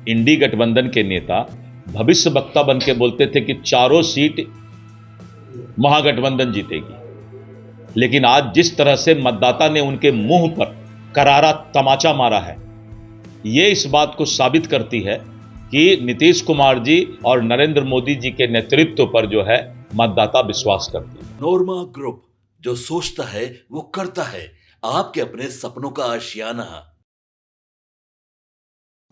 इंडी गठबंधन के नेता भविष्य वक्ता बन के बोलते थे कि चारों सीट महागठबंधन जीतेगी, लेकिन आज जिस तरह से मतदाता ने उनके मुंह पर करारा तमाचा मारा है, यह इस बात को साबित करती है कि नीतीश कुमार जी और नरेंद्र मोदी जी के नेतृत्व पर जो है मतदाता विश्वास करती है। नोरमा ग्रुप, जो सोचता है वो करता है। आपके अपने सपनों का आशियाना।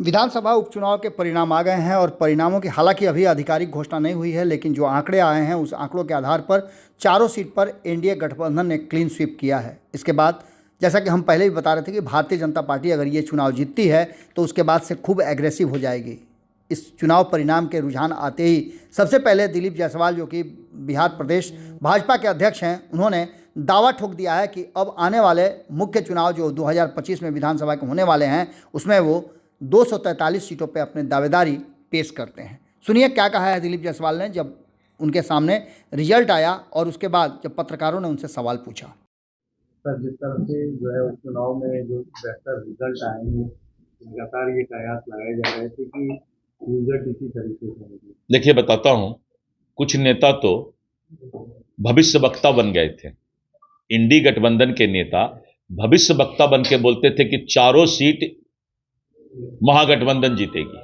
विधानसभा उपचुनाव के परिणाम आ गए हैं और परिणामों की हालांकि अभी आधिकारिक घोषणा नहीं हुई है, लेकिन जो आंकड़े आए हैं उस आंकड़ों के आधार पर चारों सीट पर एनडीए गठबंधन ने क्लीन स्वीप किया है। इसके बाद जैसा कि हम पहले भी बता रहे थे कि भारतीय जनता पार्टी अगर ये चुनाव जीतती है तो उसके बाद से खूब एग्रेसिव हो जाएगी। इस चुनाव परिणाम के रुझान आते ही सबसे पहले दिलीप जायसवाल, जो कि बिहार प्रदेश भाजपा के अध्यक्ष हैं, उन्होंने दावा ठोक दिया है कि अब आने वाले मुख्य चुनाव जो 2025 में विधानसभा के होने वाले हैं उसमें वो 243 सीटों पर अपने दावेदारी पेश करते हैं। सुनिए क्या कहा है दिलीप जायसवाल ने जब उनके सामने रिजल्ट आया और उसके बाद जब पत्रकारों ने उनसे सवाल पूछा। सर, जिस तरह से जो है चुनाव में जो बेहतर रिजल्ट आए हैं, लगातार ये कयास लगाए जा रहे थे कि रिजल्ट इसी तरीके से होंगे। देखिए, बताता हूं, कुछ नेता तो भविष्य वक्ता बन गए थे। इंडी गठबंधन के नेता भविष्य वक्ता बन के बोलते थे कि चारों सीट महागठबंधन जीतेगी,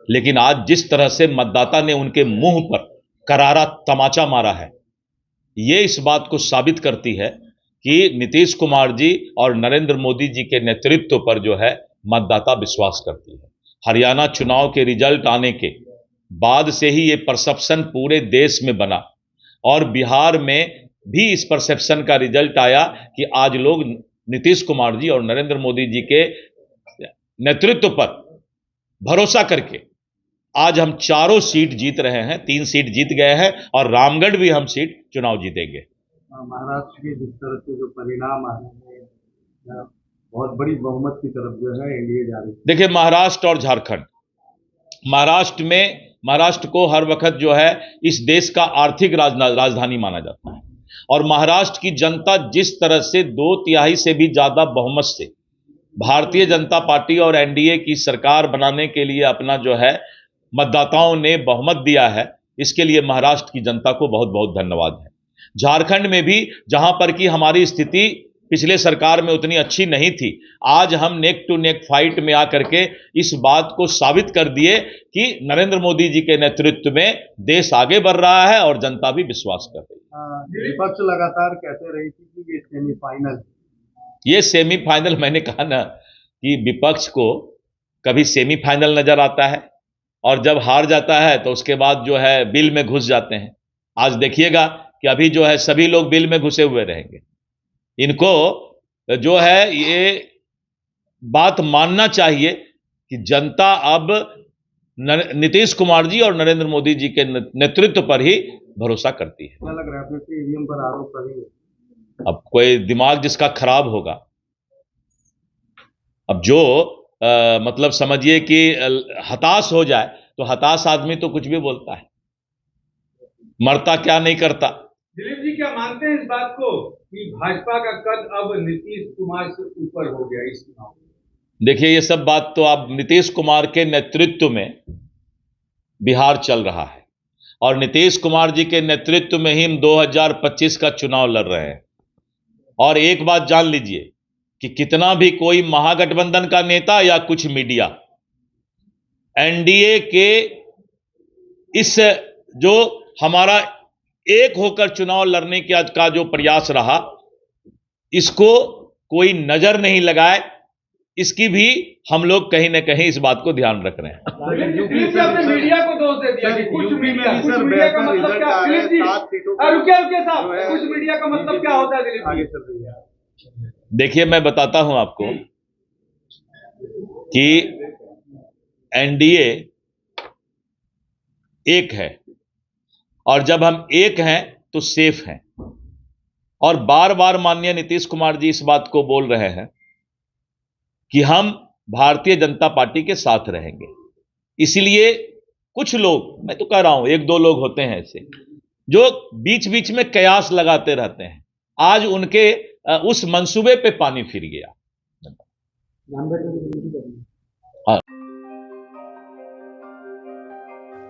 लेकिन आज जिस तरह से मतदाता ने उनके मुंह पर करारा तमाचा मारा है, यह इस बात को साबित करती है कि नीतीश कुमार जी और नरेंद्र मोदी जी के नेतृत्व पर जो है मतदाता विश्वास करती है। हरियाणा चुनाव के रिजल्ट आने के बाद से ही ये परसेप्शन पूरे देश में बना और बिहार में भी इस परसेप्शन का रिजल्ट आया कि आज लोग नीतीश कुमार जी और नरेंद्र मोदी जी के नेतृत्व पर भरोसा करके आज हम चारों सीट जीत रहे हैं। 3 सीट जीत गए हैं और रामगढ़ भी हम सीट चुनाव जीतेंगे। महाराष्ट्र के जिस तरह से जो परिणाम आ रहे हैं, बहुत बड़ी बहुमत की तरफ जो है एनडीए जा रही है। देखिए, महाराष्ट्र और झारखंड, महाराष्ट्र को हर वक्त जो है इस देश का आर्थिक राजधानी माना जाता है और महाराष्ट्र की जनता जिस तरह से 2/3 से भी ज्यादा बहुमत से भारतीय जनता पार्टी और एनडीए की सरकार बनाने के लिए अपना जो है मतदाताओं ने बहुमत दिया है, इसके लिए महाराष्ट्र की जनता को बहुत बहुत धन्यवाद है। झारखंड में भी जहां पर कि हमारी स्थिति पिछले सरकार में उतनी अच्छी नहीं थी, आज हम नेक टू नेक फाइट में आकर के इस बात को साबित कर दिए कि नरेंद्र मोदी जी के नेतृत्व में देश आगे बढ़ रहा है और जनता भी विश्वास कर रही है। विपक्ष लगातार कहते रही थी कि ये सेमीफाइनल, ये सेमीफाइनल, मैंने कहा ना कि विपक्ष को कभी सेमीफाइनल नजर आता है और जब हार जाता है तो उसके बाद जो है बिल में घुस जाते हैं। आज देखिएगा कि अभी जो है सभी लोग बिल में घुसे हुए रहेंगे। इनको जो है ये बात मानना चाहिए कि जनता अब नीतीश कुमार जी और नरेंद्र मोदी जी के नेतृत्व पर ही भरोसा करती है। क्या लग रहा है कि ईवीएम पर आरोप करेंगे? अब कोई दिमाग जिसका खराब होगा, अब जो मतलब समझिए कि हताश हो जाए तो हताश आदमी तो कुछ भी बोलता है, मरता क्या नहीं करता। दिलीप जी, क्या मानते हैं इस बात को कि भाजपा का कद अब नीतीश कुमार से ऊपर हो गया इस चुनाव में? देखिए, ये सब बात तो आप नीतीश कुमार के नेतृत्व में बिहार चल रहा है और नीतीश कुमार जी के नेतृत्व में ही हम 2025 का चुनाव लड़ रहे हैं। और एक बात जान लीजिए कि कितना भी कोई महागठबंधन का नेता या कुछ मीडिया एनडीए के इस जो हमारा एक होकर चुनाव लड़ने का जो प्रयास रहा, इसको कोई नजर नहीं लगाए, इसकी भी हम लोग कहीं ना कहीं इस बात को ध्यान रख रहे हैं। मीडिया को दोष दे दिया कि कुछ मीडिया का मतलब क्या? रुकिए साहब, कुछ मीडिया का मतलब क्या होता है दिलीप जी? देखिए, मैं बताता हूं आपको कि एनडीए एक है और जब हम एक हैं तो सेफ हैं और बार बार माननीय नीतीश कुमार जी इस बात को बोल रहे हैं कि हम भारतीय जनता पार्टी के साथ रहेंगे। इसलिए कुछ लोग, मैं तो कह रहा हूं 1-2 लोग होते हैं ऐसे जो बीच बीच में कयास लगाते रहते हैं, आज उनके उस मंसूबे पे पानी फिर गया।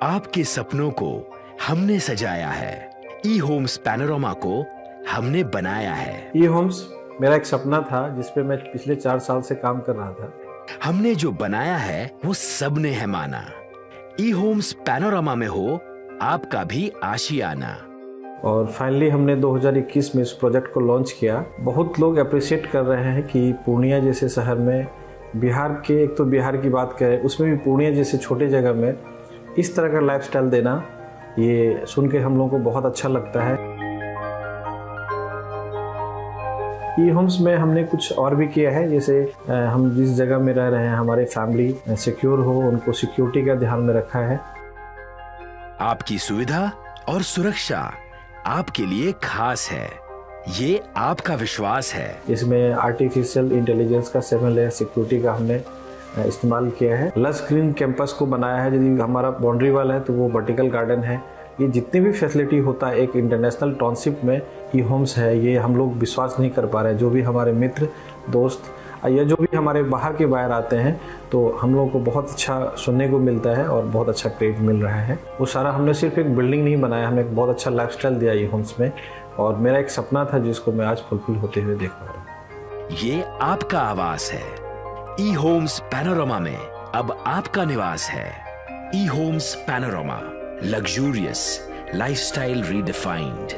आपके सपनों को हमने सजाया है, ई होम्स पैनोरमा को हमने बनाया है। ई होम्स मेरा एक सपना था जिस पे मैं पिछले 4 साल से काम कर रहा था। हमने जो बनाया है वो सबने है माना। ई होम्स पैनोरमा में हो आपका भी आशियाना। और फाइनली हमने 2021 में इस प्रोजेक्ट को लॉन्च किया। बहुत लोग अप्रिशिएट कर रहे हैं कि पूर्णिया जैसे शहर में, बिहार के, एक तो बिहार की बात करें उसमें भी पूर्णिया जैसे छोटे जगह में इस तरह का लाइफस्टाइल देना, ये सुन के हम लोगों को बहुत अच्छा लगता है। ई होम्स में हमने कुछ और भी किया है, जैसे हम जिस जगह में रह रहे हैं हमारे फैमिली सिक्योर हो, उनको सिक्योरिटी का ध्यान में रखा है। आपकी सुविधा और सुरक्षा आपके लिए खास है, ये आपका विश्वास है। इसमें आर्टिफिशियल इंटेलिजेंस का 7 लेयर सिक्योरिटी का हमने इस्तेमाल किया है। लस ग्रीन कैंपस को बनाया है। यदि हमारा बाउंड्री वाल है तो वो वर्टिकल गार्डन है। ये जितनी भी फैसिलिटी होता है एक इंटरनेशनल टाउनशिप में ई होम्स है, ये हम लोग विश्वास नहीं कर पा रहे हैं। जो भी हमारे मित्र दोस्त या जो भी हमारे बाहर के बाहर आते हैं तो हम लोगों को बहुत अच्छा सुनने को मिलता है और बहुत अच्छा क्रेडिट मिल रहा है। वो सारा हमने सिर्फ एक बिल्डिंग नहीं बनाया, हमने एक बहुत अच्छा लाइफस्टाइल दिया ई होम्स में, और मेरा एक सपना था जिसको मैं आज फुलफिल होते हुए देख पा रहा हूँ। ये आपका आवास है। ई होम्स पैनोरमा में अब आपका निवास है। E Homes Panorama, luxurious lifestyle redefined.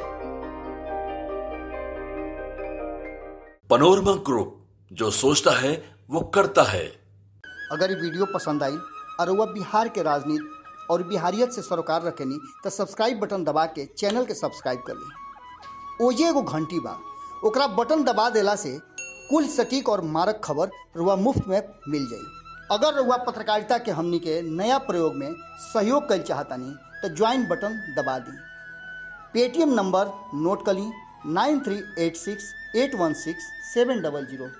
Panorama group, जो सोचता है वो करता है। अगर ये वीडियो पसंद आई और वह बिहार के राजनीति और बिहारियत से सरोकार रखेनी तो सब्सक्राइब बटन दबा के चैनल के सब्सक्राइब कर ली। ओजे एगो घंटी बा, ओकरा बटन दबा देला से कुल सटीक और मारक खबर रुआ मुफ्त में मिल जाई। अगर रुआ पत्रकारिता के हमनी के नया प्रयोग में सहयोग कर चाहतानी तो ज्वाइन बटन दबा दी। पेटीएम नंबर नोट कर ली 9386816700।